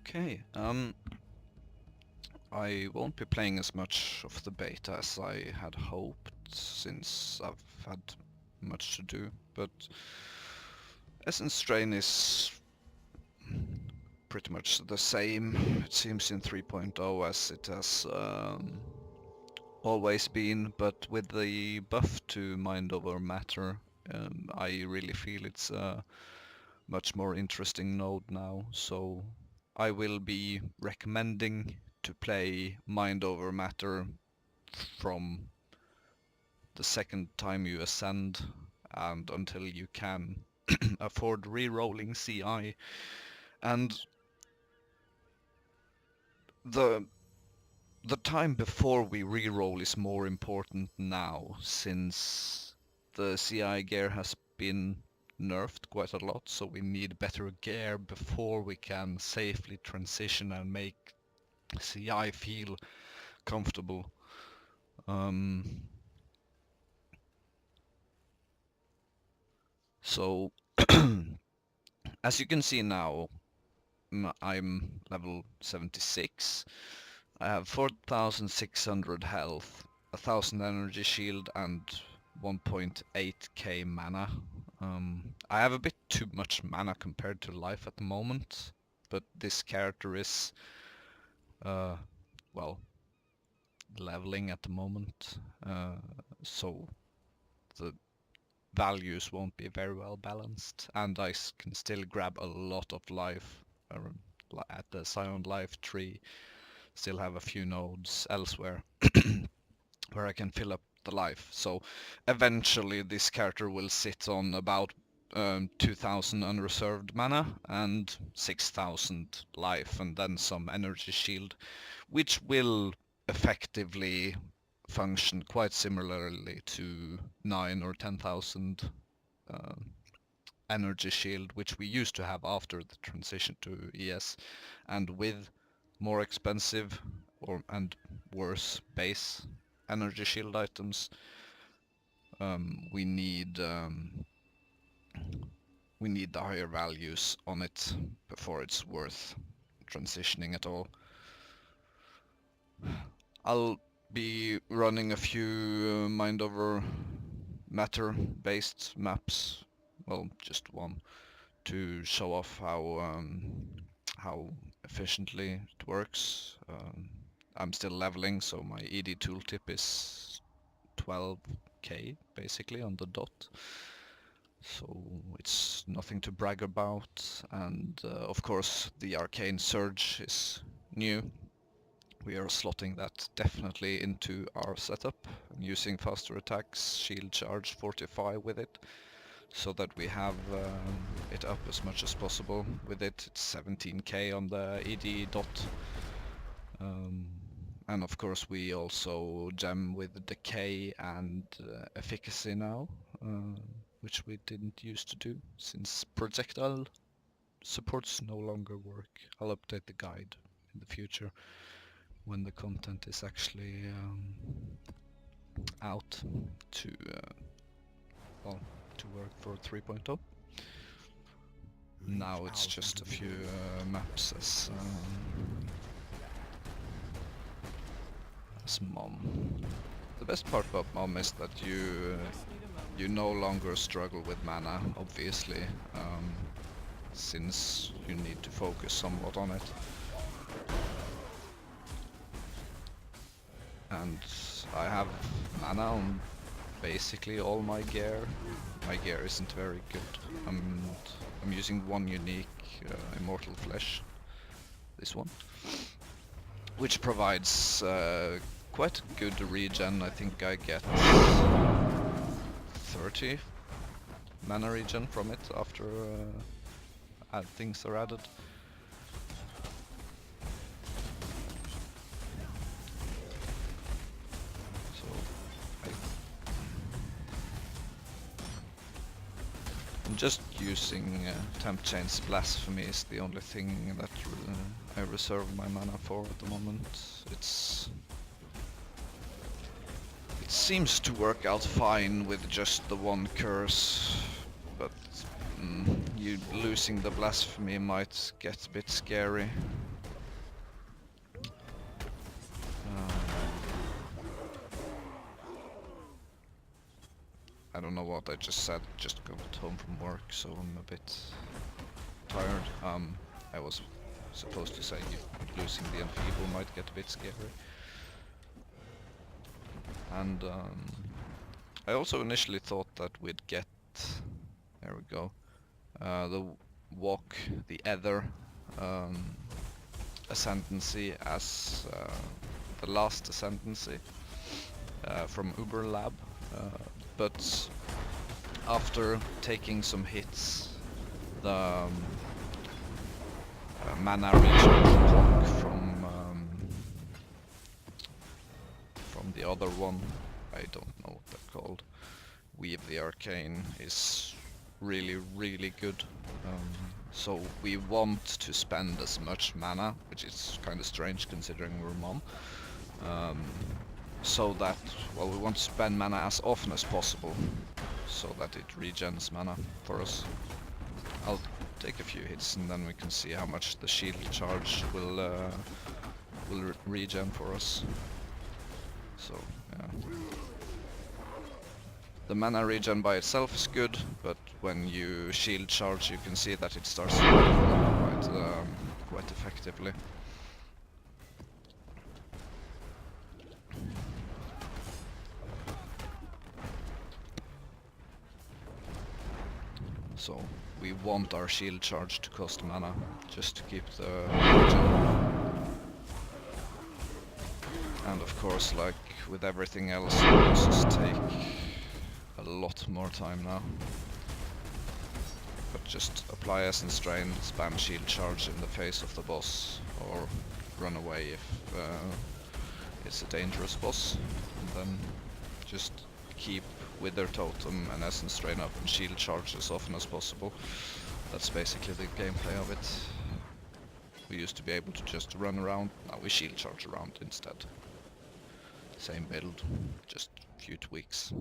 Okay, I won't be playing as much of the beta as I had hoped, since I've had much to do, but Essence Strain is pretty much the same, it seems, in 3.0 as it has always been, but with the buff to Mind over Matter, I really feel it's a much more interesting node now, so I will be recommending to play Mind over Matter from the second time you ascend and until you can afford re-rolling CI. And the the time before we re-roll is more important now, since the CI gear has been nerfed quite a lot, so we need better gear before we can safely transition and make CI feel comfortable. So as you can see now, I'm level 76. I have 4,600 health, 1,000 energy shield, and 1.8k mana. I have a bit too much mana compared to life at the moment, but this character is, well, leveling at the moment, so the values won't be very well balanced, and I can still grab a lot of life at the Scion life tree. Still have a few nodes elsewhere where I can fill up the life. So eventually this character will sit on about 2,000 unreserved mana and 6,000 life, and then some energy shield, which will effectively function quite similarly to 9 or 10,000 energy shield, which we used to have after the transition to ES, and with more expensive and worse base energy shield items, we need the higher values on it before it's worth transitioning at all. I'll be running a few Mind over Matter based maps, well, just one, to show off how efficiently it works. I'm still leveling, so my ED tooltip is 12k basically on the dot, so it's nothing to brag about. And of course the Arcane Surge is new. We are slotting that definitely into our setup. I'm using faster attacks, shield charge, fortify with it, so that we have it up as much as possible. With it, it's 17k on the ED dot. And of course we also gem with decay and efficacy now, which we didn't used to do, since projectile supports no longer work. I'll update the guide in the future when the content is actually out to well, to work for 3.0. Now it's just a few maps as Mom. The best part about Mom is that you no longer struggle with mana, obviously, since you need to focus somewhat on it. And I have mana on basically all my gear. My gear isn't very good. I'm using one unique Immortal Flesh, this one, which provides quite a good regen. I think I get 30 mana regen from it after things are added. I'm just using Temp Chain's Blasphemy is the only thing that I reserve my mana for at the moment. It seems to work out fine with just the one curse, but you losing the Blasphemy might get a bit scary. I don't know what I just said, just got home from work, so I'm a bit tired. I was supposed to say losing the enfeeble might get a bit scary. And I also initially thought that we'd get, there we go, the walk, the Ether ascendancy as the last ascendancy from Uber Lab, but after taking some hits, the mana recharge clock from the other one, I don't know what they're called, Weave the Arcane, is really good. So we want to spend as much mana, which is kind of strange considering we're mom, so that, well, we want to spend mana as often as possible, so that it regens mana for us. I'll take a few hits and then we can see how much the shield charge will regen for us. So, yeah. The mana regen by itself is good, but when you shield charge you can see that it starts quite effectively. So we want our shield charge to cost mana, just to keep the regen. And of course, like with everything else, bosses take a lot more time now. But just apply Essence Drain, spam shield charge in the face of the boss, or run away if it's a dangerous boss, and then just keep Wither Totem and Essence Drain up and shield charge as often as possible. That's basically the gameplay of it. We used to be able to just run around, now we shield charge around instead. Same build, just few tweaks.